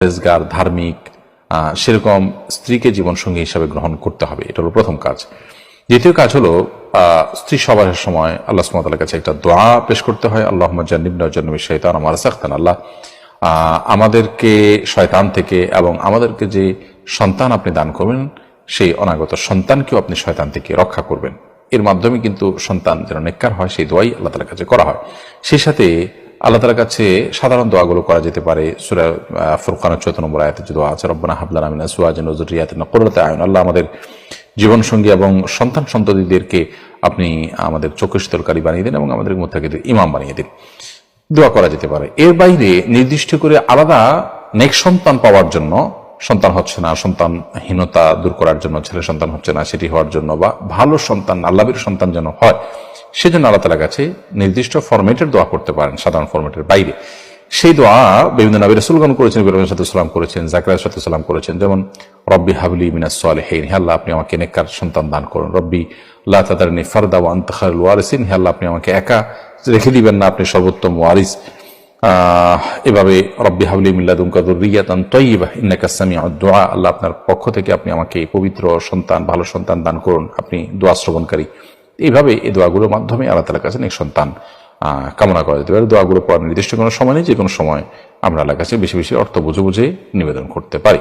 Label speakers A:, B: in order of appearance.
A: পরেজগার, ধার্মিক, সেরকম স্ত্রীকে জীবনসঙ্গী হিসাবে গ্রহণ করতে হবে। এটা হলো প্রথম কাজ। দ্বিতীয় কাজ হলো স্ত্রী সবাসের সময় আল্লাহ সুবহানাহু ওয়া তাআলার কাছে একটা দোয়া পেশ করতে হয়, আল্লাহুম্মা জান্নিবনা ওয়া জান্নিবিশ শাইতান মা রাযাকতানা। আল্লাহ আমাদেরকে শয়তান থেকে এবং আমাদেরকে যে সন্তান আপনি দান করবেন সেই অনাগত সন্তানকেও আপনি শয়তান থেকে রক্ষা করবেন। এর মাধ্যমে কিন্তু সন্তান যেন নেককার হয় সেই দোয়াই আল্লাহ তাআলার কাছে করা হয়। সেই সাথে আল্লাহ তাআলার কাছে সাধারণ দোয়াগুলো করা যেতে পারে। সূরা ফুরকানের 14 নম্বর আয়াতে যে দোয়া আছে, রব্বানা হাব লানা মিন আজওয়াজিনা ওয়া যুররিয়াতিনা কুররাতা আয়ুন। আল্লাহ আমাদের জীবন সঙ্গী এবং সন্তান সন্ততিদেরকে আপনি আমাদের চোখের শীতলকারী বানিয়ে দিন এবং আমাদের মুত্তাকিদের ইমাম বানিয়ে দিন। দোয়া করা যেতে পারে। এর বাইরে নির্দিষ্ট করে আলাদা নেক সন্তান পাওয়ার জন্য, সন্তান হচ্ছে না, সন্তানহীনতা দূর করার জন্য, ছেলে সন্তান হচ্ছে না সেটি হওয়ার জন্য, বা ভালো সন্তান আল্লাহর সন্তান যেন হয় সেজন্য আল্লাহ তাআলার কাছে নির্দিষ্ট ফরম্যাটের দোয়া করতে পারেন, সাধারণ ফরম্যাটের বাইরে। সেই দোয়া বিভিন্ন নবী রাসূলগণ করেছেন, ইব্রাহিম আলাইহিস সালাম করেছেন, যাকরিয়া আলাইহিস সালাম করেছেন। যেমন রব্বি হাবলি মিনাস সালিহিন, হে আল্লাহ আপনি আমাকে নেককার সন্তান দান করুন। রব্বি লা তাদারনি ফারদা ওয়া আনতা খায়রুল ওয়ারিসিন, হে আল্লাহ আপনি আমাকে একা রেখে দিবেন না, আপনি সর্বোত্তম ওয়ারিস। এভাবে রব্বি হাবলি মিন লাদুনকা যুররিয়াতান তাইয়্যিবাহ ইন্নাকা সামিউদ দুআ, আল্লাহ আপনার পক্ষ থেকে আপনি আমাকে পবিত্র সন্তান, ভালো সন্তান দান করুন, আপনি দোয়া শ্রবণকারী। এইভাবে এই দোয়াগুলোর মাধ্যমে আল্লাহ তাআলার কাছে নেক সন্তান কামনা করা যেতে পারে। দোয়াগুলো পড়ার নির্দিষ্ট কোনো সময় নেই, যে কোনো সময় আমরা আল্লাহর কাছে বেশি বেশি অর্থ বুঝে বুঝে নিবেদন করতে পারি।